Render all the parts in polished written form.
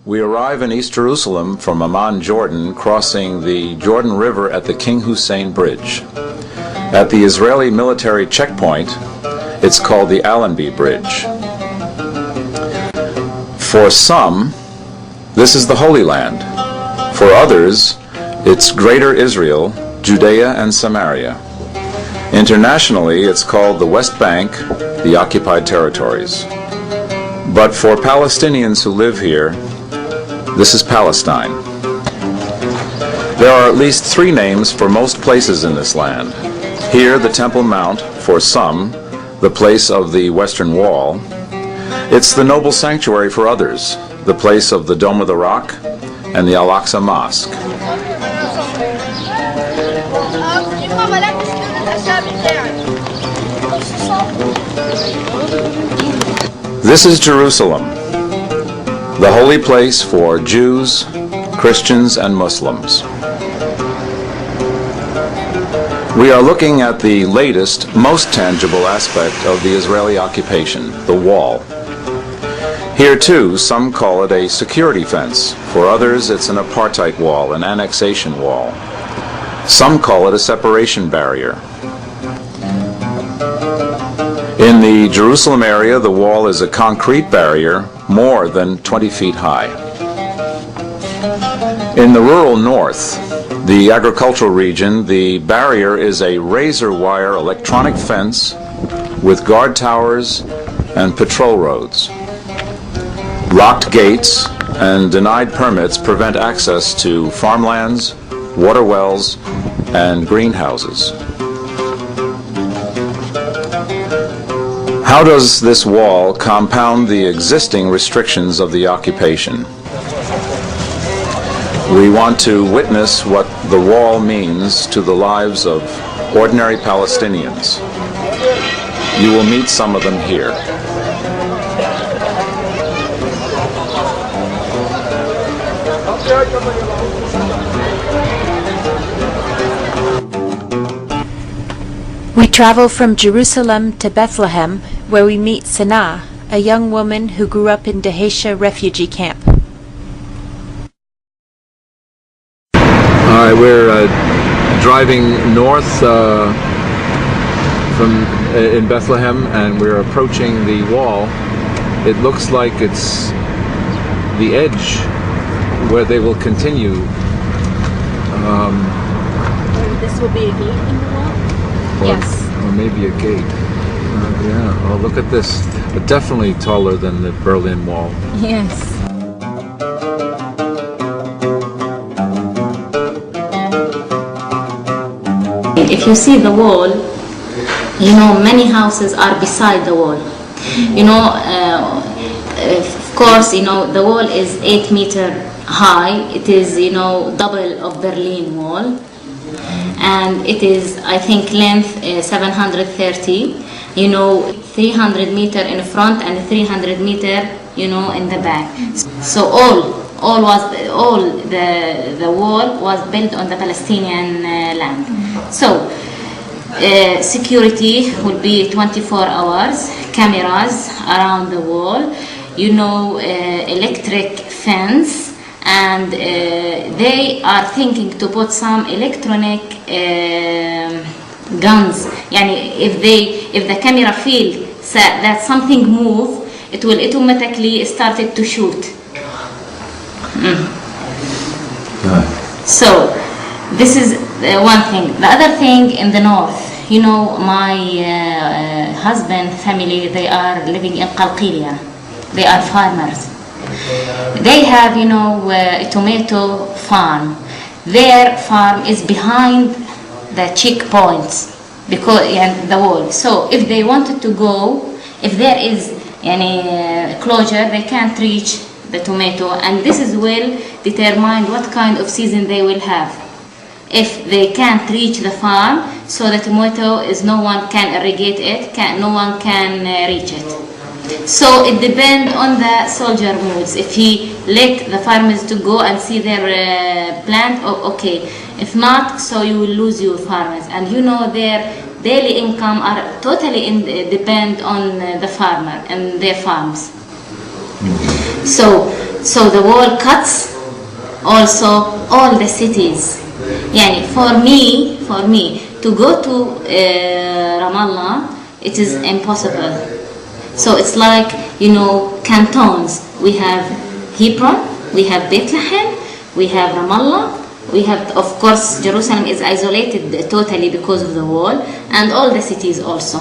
We arrive in East Jerusalem from Amman, Jordan, crossing the Jordan River at the King Hussein Bridge. At the Israeli military checkpoint, it's called the Allenby Bridge. For some, this is the Holy Land. For others, it's Greater Israel, Judea and Samaria. Internationally, it's called the West Bank, the occupied territories. But for Palestinians who live here, this is Palestine. There are at least three names for most places in this land. Here, the Temple Mount, for some, the place of the Western Wall. It's the noble sanctuary for others, the place of the Dome of the Rock and the Al-Aqsa Mosque. This is Jerusalem, the holy place for Jews, Christians, and Muslims. We are looking at the latest, most tangible aspect of the Israeli occupation, the wall. Here too, some call it a security fence. For others, it's an apartheid wall, an annexation wall. Some call it a separation barrier. In the Jerusalem area, the wall is a concrete barrier more than 20 feet high. In the rural north, the agricultural region, the barrier is a razor wire electronic fence with guard towers and patrol roads. Locked gates and denied permits prevent access to farmlands, water wells, and greenhouses. How does this wall compound the existing restrictions of the occupation? We want to witness what the wall means to the lives of ordinary Palestinians. You will meet some of them here. We travel from Jerusalem to Bethlehem, where we meet Sanaa, a young woman who grew up in Dheisheh refugee camp. We're driving north in Bethlehem, and we're approaching the wall. It looks like it's the edge where they will continue. This will be a gate in the wall? Yes. Or maybe a gate. Yeah. Oh, look at this. Definitely taller than the Berlin Wall. Yes. If you see the wall, you know, many houses are beside the wall. You know, of course, you know, the wall is 8 meters high. It is, you know, double of Berlin Wall. And it is, I think, length 730, you know, 300 meter in front and 300 meter, you know, in the back. So all the wall was built on the Palestinian land. So security would be 24 hours, cameras around the wall, you know, electric fence. And they are thinking to put some electronic guns. Yani if the camera feel that something move, it will automatically start to shoot. So this is one thing. The other thing in the north, you know, my husband family, they are living in Qalqilia. They are farmers. They have, you know, a tomato farm. Their farm is behind the checkpoints because the wall. So if they wanted to go, if there is any closure, they can't reach the tomato, and this is will determine what kind of season they will have. If they can't reach the farm, so the tomato is no one can irrigate it, no one can reach it. So it depends on the soldier moods. If he let the farmers to go and see their plant, okay. If not, so you will lose your farmers. And you know their daily income are totally depend on the farmer and their farms. So So the wall cuts also all the cities. Yani for me to go to Ramallah, it is impossible. So it's like, cantons. We have Hebron, we have Bethlehem, we have Ramallah, we have, of course, Jerusalem is isolated totally because of the wall, and all the cities also.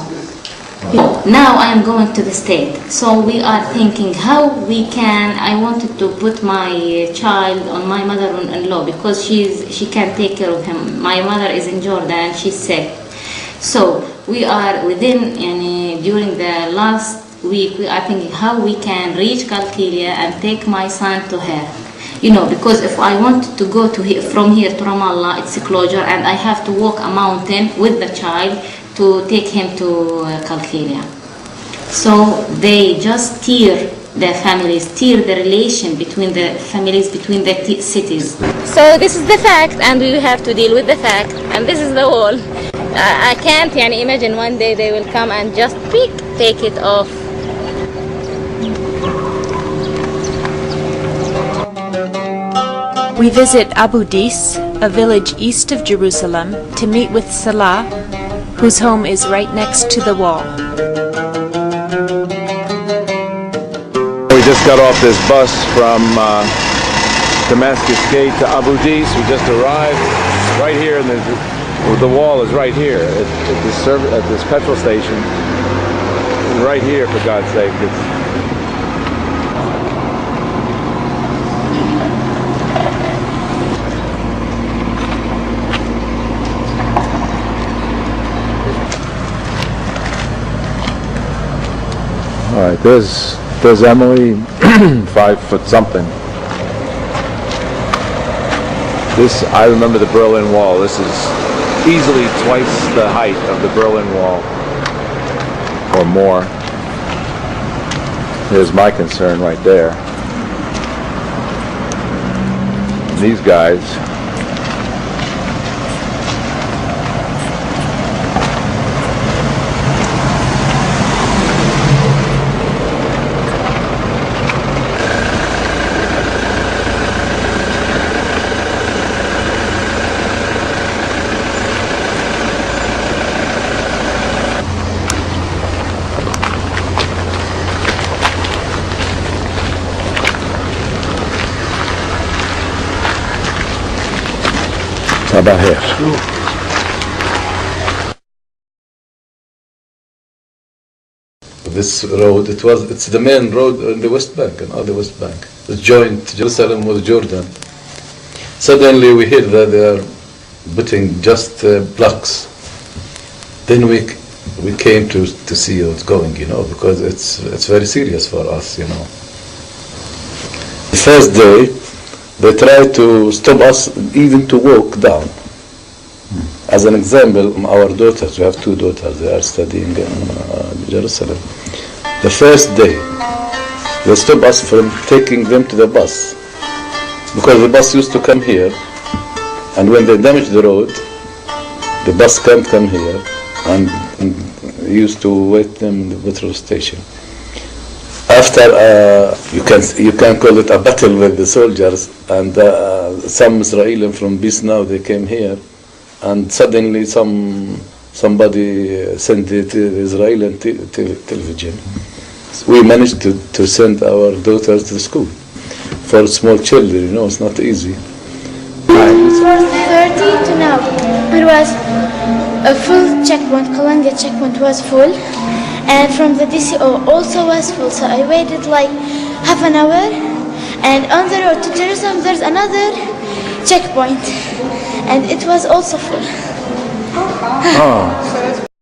Now I am going to the state, so we are thinking how we can. I wanted to put my child on my mother-in-law because she can't take care of him. My mother is in Jordan and she's sick. So we are during the last week we are thinking how we can reach Qalqilia and take my son to her. Because if I want to go from here to Ramallah, it's a closure, and I have to walk a mountain with the child to take him to Qalqilia. So they just tear the relation between the families, between the cities. So this is the fact, and we have to deal with the fact, and this is the wall. I can't imagine one day they will come and just take it off. We visit Abu Dis, a village east of Jerusalem, to meet with Salah, whose home is right next to the wall. We just got off this bus from Damascus Gate to Abu Dis. We just arrived right here, and the wall is right here at this petrol station. Right here, for God's sake. All right, there's Emily, 5 foot something. I remember the Berlin Wall. This is easily twice the height of the Berlin Wall, or more. Here's my concern right there. These guys. This road, it's the main road in the West Bank, and the West Bank. It joined Jerusalem with Jordan. Suddenly we hear that they are putting just blocks. Then we came to see what's going, because it's very serious for us, The first day, they tried to stop us even to walk down. As an example, our daughters, we have 2 daughters, they are studying in Jerusalem. The first day, they stopped us from taking them to the bus, because the bus used to come here, and when they damage the road, the bus can't come here, and used to wait them in the petrol station. After you can call it a battle with the soldiers, and some Israelis from Peace Now, they came here, and suddenly somebody sent the Israeli television. We managed to send our daughters to school. For small children, it's not easy. From 30 to now, it was a full checkpoint. Columbia checkpoint was full, and from the DCO also was full. So I waited like half an hour, and on the road to Jerusalem there's another checkpoint, and it was also full. Oh.